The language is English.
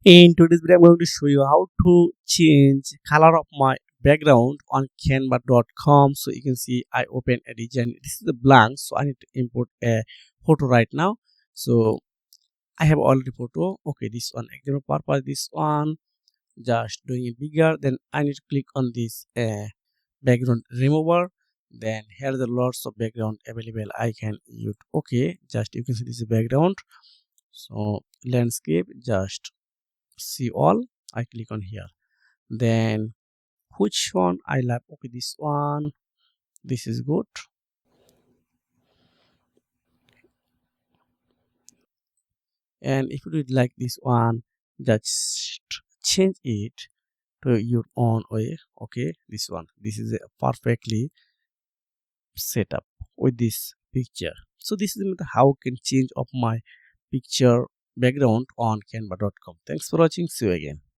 In today's video, I'm going to show you how to change color of my background on canva.com. So you can see I open a design. This is a blank, so I need to import a photo right now. So I have already photo. Okay, this one example purpose. This one just doing it bigger. Then I need to click on this background remover. Then here are the lots of background available. I can use. Okay, just you can see this is background. So landscape, just see all. I click on here. Then which one I like? Okay, this one. This is good. And if you would like this one, just change it to your own way. Okay, this one. This is a perfectly set up with this picture. So this is how I can change of my picture background on canva.com. Thanks for watching. See you again.